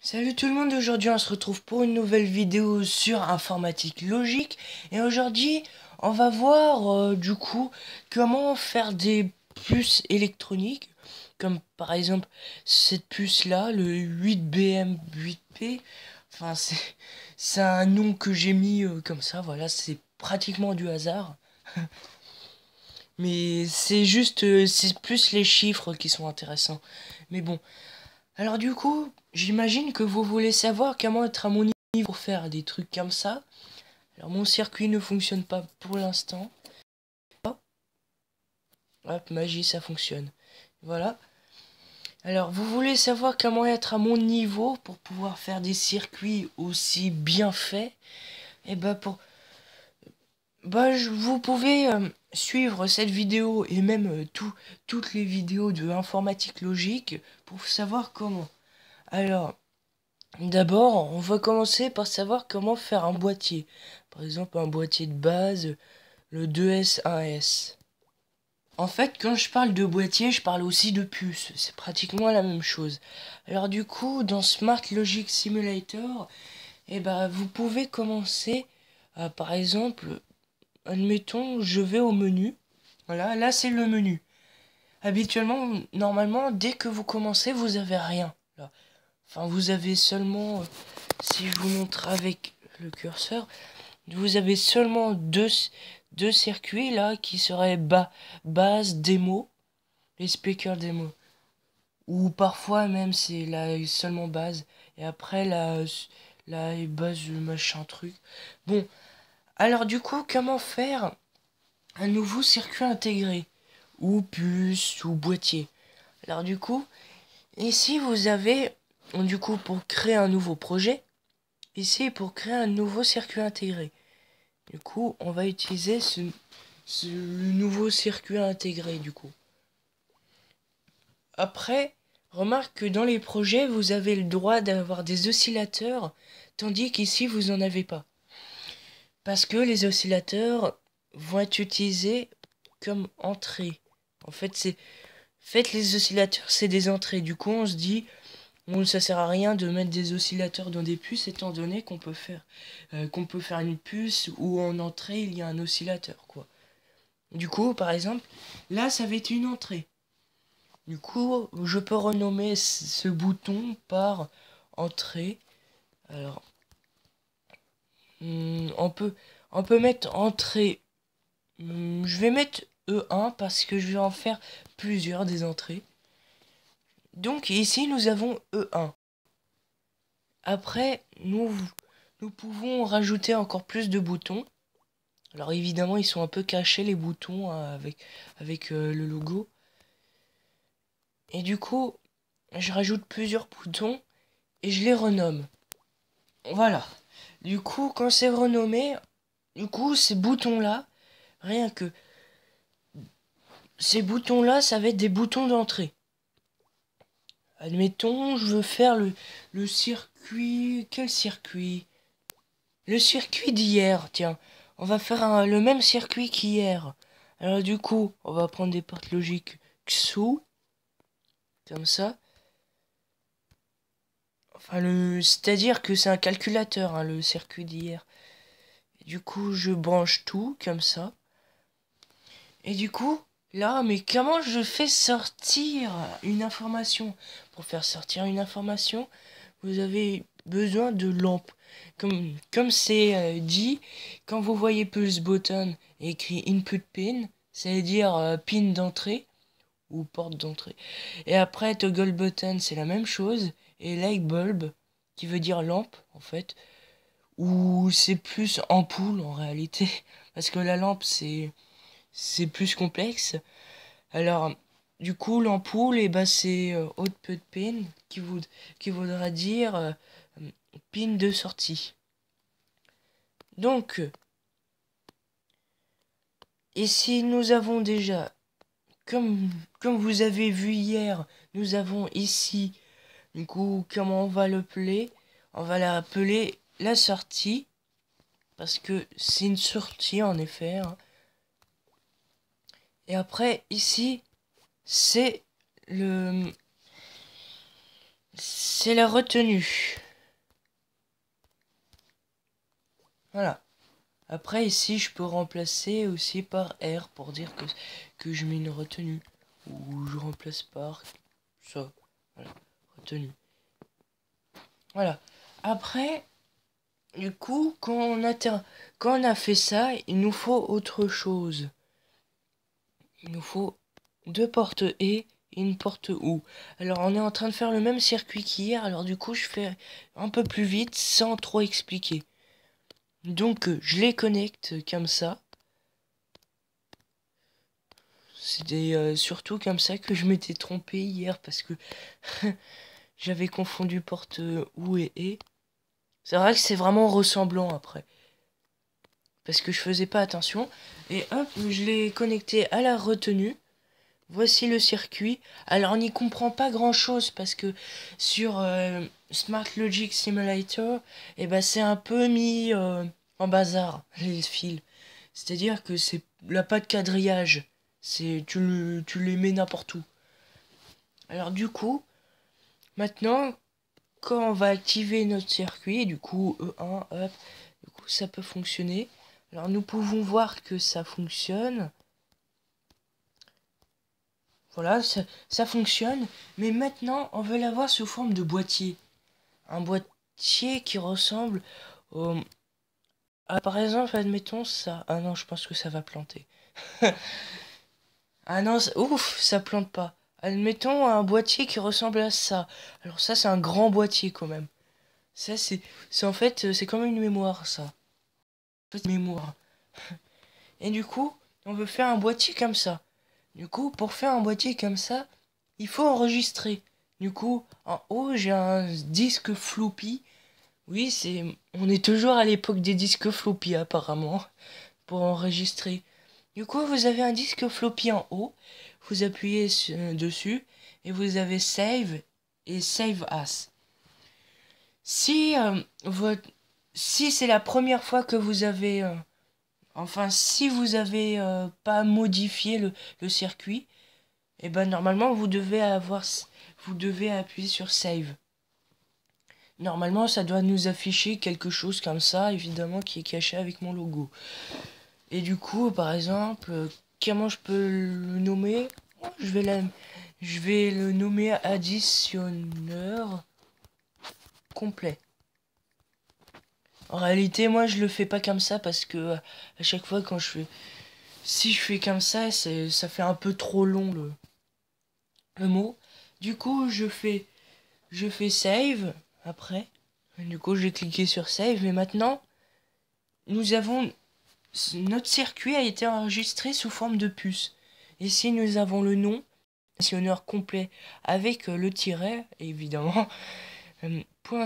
Salut tout le monde, aujourd'hui on se retrouve pour une nouvelle vidéo sur informatique logique et aujourd'hui on va voir comment faire des puces électroniques comme par exemple cette puce là, le 8BM8P. Enfin c'est un nom que j'ai mis comme ça, voilà, c'est pratiquement du hasard. Mais c'est juste, c'est plus les chiffres qui sont intéressants. Mais bon, alors du coup, j'imagine que vous voulez savoir comment être à mon niveau pour faire des trucs comme ça. Alors mon circuit ne fonctionne pas pour l'instant. Hop, magie, ça fonctionne. Voilà. Alors vous voulez savoir comment être à mon niveau pour pouvoir faire des circuits aussi bien faits. Et vous pouvez suivre cette vidéo et même toutes les vidéos de informatique logique pour savoir comment. Alors, d'abord, on va commencer par savoir comment faire un boîtier. Par exemple, un boîtier de base, le 2S1S. En fait, quand je parle de boîtier, je parle aussi de puce. C'est pratiquement la même chose. Alors du coup, dans Smart Logic Simulator, vous pouvez commencer, par exemple, admettons, je vais au menu. Voilà, là c'est le menu. Habituellement, normalement, dès que vous commencez, vous avez rien. Là. Enfin, vous avez seulement, si je vous montre avec le curseur, vous avez seulement deux circuits là qui seraient base démo et speaker démo. Ou parfois même c'est la seulement base et après la base machin truc. Bon, alors du coup, comment faire un nouveau circuit intégré ou puce ou boîtier? Alors du coup, ici vous avez du coup pour créer un nouveau projet, ici pour créer un nouveau circuit intégré. Du coup, on va utiliser ce nouveau circuit intégré du coup. Après, remarque que dans les projets, vous avez le droit d'avoir des oscillateurs, tandis qu'ici, vous n'en avez pas. Parce que les oscillateurs vont être utilisés comme entrée. En fait, les oscillateurs, c'est des entrées. Du coup, on se dit, bon, ça sert à rien de mettre des oscillateurs dans des puces, étant donné qu'on peut faire une puce où en entrée, il y a un oscillateur, quoi. Du coup, par exemple, là, ça va être une entrée. Du coup, je peux renommer ce bouton par entrée. Alors, hmm, on peut, on peut mettre entrée. Je vais mettre E1 parce que je vais en faire plusieurs des entrées. Donc ici, nous avons E1. Après, nous pouvons rajouter encore plus de boutons. Alors évidemment, ils sont un peu cachés, les boutons, hein, avec le logo. Et du coup, je rajoute plusieurs boutons et je les renomme. Voilà. Du coup, quand c'est renommé, du coup, ces boutons-là, rien que ces boutons-là, ça va être des boutons d'entrée. Admettons, je veux faire le circuit. Quel circuit? Le circuit d'hier, tiens. On va faire le même circuit qu'hier. Alors du coup, on va prendre des portes logiques XOO, comme ça. Enfin, c'est-à-dire que c'est un calculateur, hein, le circuit d'hier. Du coup, je branche tout, comme ça. Et du coup, là, mais comment je fais sortir une information? Pour faire sortir une information, vous avez besoin de lampes. Comme c'est dit, quand vous voyez pulse button écrit input pin, c'est-à-dire pin d'entrée ou porte d'entrée. Et après, toggle button, c'est la même chose. Et light bulb, qui veut dire lampe, en fait. Ou c'est plus ampoule, en réalité. Parce que la lampe, c'est plus complexe. Alors, du coup, l'ampoule, c'est output pin qui voudra dire pin de sortie. Donc, ici, nous avons déjà, comme vous avez vu hier, nous avons ici, du coup, comment on va l'appeler? On va l'appeler la sortie, parce que c'est une sortie en effet. Hein. Et après, ici, c'est le c'est la retenue. Voilà. Après, ici, je peux remplacer aussi par R pour dire que je mets une retenue. Ou je remplace par ça. Voilà. Retenue. Voilà. Après, du coup, quand on a fait ça, il nous faut autre chose. Il nous faut deux portes et une porte OU. Alors, on est en train de faire le même circuit qu'hier. Alors, du coup, je fais un peu plus vite sans trop expliquer. Donc, je les connecte comme ça. C'était surtout comme ça que je m'étais trompé hier parce que j'avais confondu porte OU et. C'est vrai que c'est vraiment ressemblant après. Parce que je faisais pas attention. Et hop, je l'ai connecté à la retenue. Voici le circuit. Alors on n'y comprend pas grand chose parce que sur Smart Logic Simulator, eh ben, c'est un peu mis en bazar les fils. C'est-à-dire que c'est là pas de quadrillage. Tu les mets n'importe où. Alors du coup, maintenant, quand on va activer notre circuit, du coup E1, hop, du coup ça peut fonctionner. Alors nous pouvons voir que ça fonctionne. Voilà, ça fonctionne. Mais maintenant, on veut l'avoir sous forme de boîtier. Un boîtier qui ressemble au... Ah, par exemple, admettons ça. Ah non, je pense que ça va planter. Ah non, ouf, ça plante pas. Admettons un boîtier qui ressemble à ça. Alors ça, c'est un grand boîtier quand même. Ça, c'est en fait, c'est comme une mémoire, ça. En fait, une mémoire. Et du coup, on veut faire un boîtier comme ça. Du coup, pour faire un boîtier comme ça, il faut enregistrer. Du coup, en haut, j'ai un disque floppy. Oui, on est toujours à l'époque des disques floppy apparemment, pour enregistrer. Du coup, vous avez un disque floppy en haut. Vous appuyez dessus et vous avez Save et Save As. Si, si c'est la première fois que vous avez... enfin, si vous avez pas modifié le circuit, et ben normalement vous devez appuyer sur Save. Normalement, ça doit nous afficher quelque chose comme ça, évidemment, qui est caché avec mon logo. Et du coup, par exemple, comment je peux le nommer? Je vais le nommer additionneur complet. En réalité, moi, je le fais pas comme ça parce que à chaque fois quand si je fais comme ça, ça fait un peu trop long le mot. Du coup, je fais save après. Du coup, j'ai cliqué sur save et maintenant, nous avons notre circuit a été enregistré sous forme de puce. Ici, nous avons le nom, additionneur complet avec le tiret, évidemment.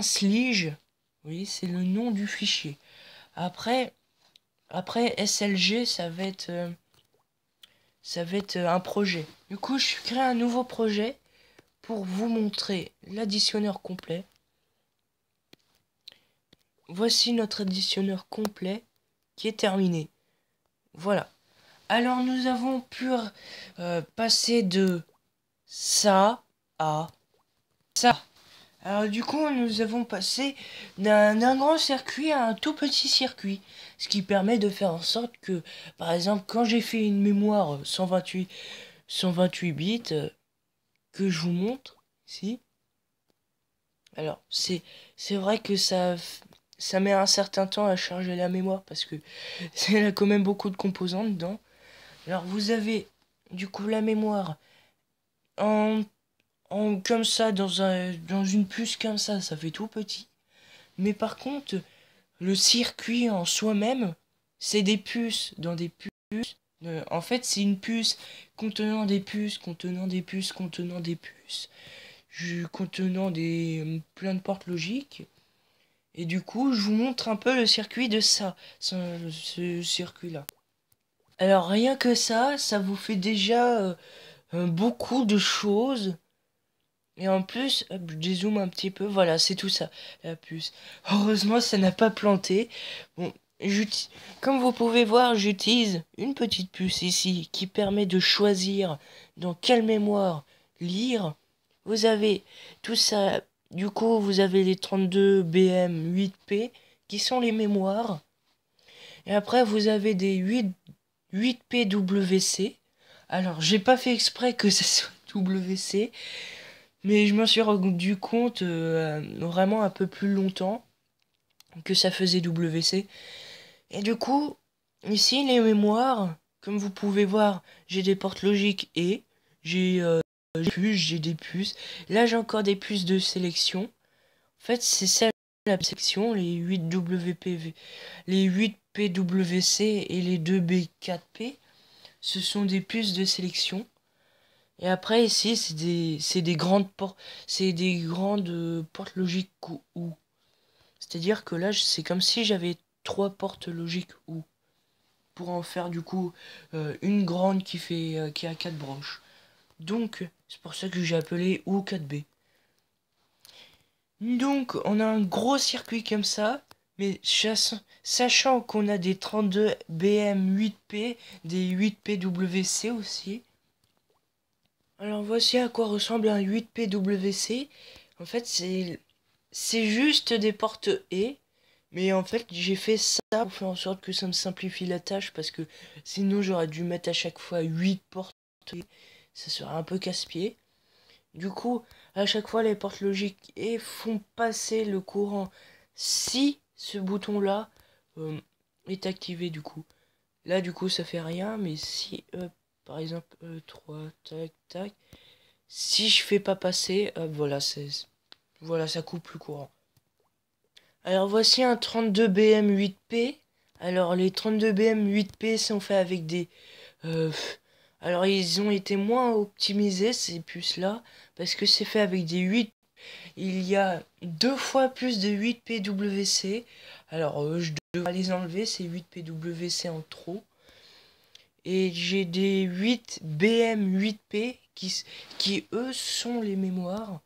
.slige, oui, c'est le nom du fichier. Après SLG, ça va être un projet. Du coup, je crée un nouveau projet pour vous montrer l'additionneur complet. Voici notre additionneur complet qui est terminé. Voilà. Alors nous avons pu passer de ça à ça. Alors du coup nous avons passé d'un grand circuit à un tout petit circuit. Ce qui permet de faire en sorte que, par exemple, quand j'ai fait une mémoire 128 bits, que je vous montre ici. Alors c'est vrai que ça met un certain temps à charger la mémoire parce que il y a quand même beaucoup de composants dedans. Alors vous avez du coup la mémoire en comme ça dans une puce comme ça fait tout petit. Mais par contre, le circuit en soi-même, c'est des puces dans des puces. En fait, c'est une puce contenant des puces, contenant des puces, contenant des puces, contenant des plein de portes logiques. Et du coup, je vous montre un peu le circuit de ça, ce circuit-là. Alors rien que ça vous fait déjà beaucoup de choses. Et en plus, hop, je dézoome un petit peu, voilà, c'est tout ça, la puce. Heureusement, ça n'a pas planté. Bon, comme vous pouvez voir, j'utilise une petite puce ici qui permet de choisir dans quelle mémoire lire. Vous avez tout ça du coup, vous avez les 32 BM8P qui sont les mémoires. Et après, vous avez des 8PWC. Alors, j'ai pas fait exprès que ça soit WC, mais je m'en suis rendu compte vraiment un peu plus longtemps que ça faisait WC. Et du coup, ici, les mémoires, comme vous pouvez voir, j'ai des portes logiques et j'ai des puces. Là, j'ai encore des puces de sélection. En fait, c'est ça la section, les 8WPV, les 8PWC et les 2B4P. Ce sont des puces de sélection. Et après, ici, c'est des grandes portes, c'est des grandes portes logiques ou. C'est-à-dire que là, c'est comme si j'avais 3 portes logiques ou. Pour en faire du coup une grande qui a 4 branches. Donc, c'est pour ça que j'ai appelé ou 4B. Donc, on a un gros circuit comme ça, mais sachant qu'on a des 32 BM8P, des 8PWC aussi. Alors, voici à quoi ressemble un 8PWC. En fait, c'est juste des portes E, mais en fait, j'ai fait ça pour faire en sorte que ça me simplifie la tâche, parce que sinon, j'aurais dû mettre à chaque fois 8 portes E. Ça serait un peu casse-pied. Du coup, à chaque fois, les portes logiques et font passer le courant si ce bouton-là est activé du coup. Là, du coup, ça fait rien, mais si, par exemple, 3, tac, tac, si je fais pas passer, voilà, voilà, ça coupe le courant. Alors, voici un 32 BM8P. Alors, les 32 BM8P sont faits avec des... alors, ils ont été moins optimisés, ces puces-là, parce que c'est fait avec des 8. Il y a 2 fois plus de 8 PWC. Alors, je devrais les enlever, ces 8 PWC en trop. Et j'ai des 8 BM8P qui, eux, sont les mémoires.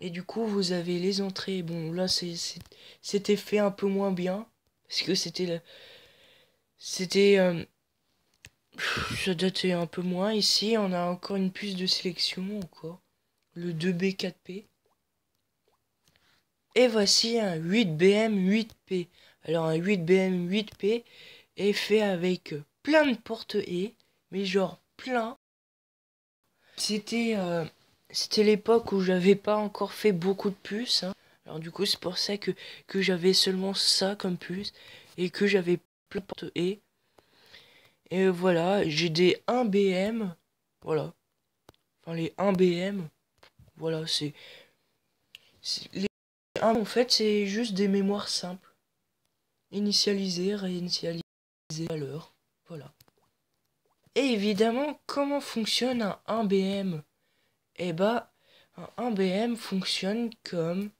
Et du coup, vous avez les entrées. Bon, là, c'était fait un peu moins bien. Parce que C'était... ça datait un peu moins. Ici, on a encore une puce de sélection, encore. Le 2B4P. Et voici un 8BM8P. Alors un 8BM8P est fait avec plein de portes E, mais genre plein. C'était l'époque où j'avais pas encore fait beaucoup de puces, hein. Alors du coup c'est pour ça que j'avais seulement ça comme puce et que j'avais plein de portes E. Et voilà, j'ai des 1BM. Voilà. Enfin les 1BM. Voilà, les 1 en fait c'est juste des mémoires simples. Initialiser, réinitialiser à l'heure. Voilà. Et évidemment, comment fonctionne un 1BM? Eh bah, un 1BM fonctionne comme...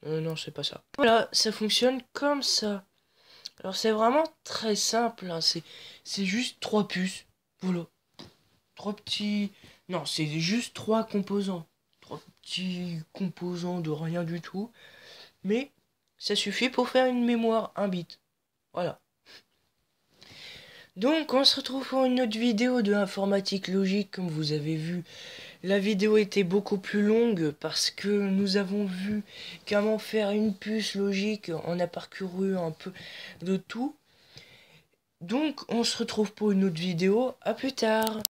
non, c'est pas ça. Voilà, ça fonctionne comme ça. Alors c'est vraiment très simple, hein. C'est juste 3 puces. Voilà. 3 petits... Non, c'est juste 3 composants. 3 petits composants de rien du tout. Mais ça suffit pour faire une mémoire 1 bit. Voilà. Donc on se retrouve pour une autre vidéo de informatique logique. Comme vous avez vu, la vidéo était beaucoup plus longue parce que nous avons vu comment faire une puce logique. On a parcouru un peu de tout. Donc on se retrouve pour une autre vidéo. À plus tard.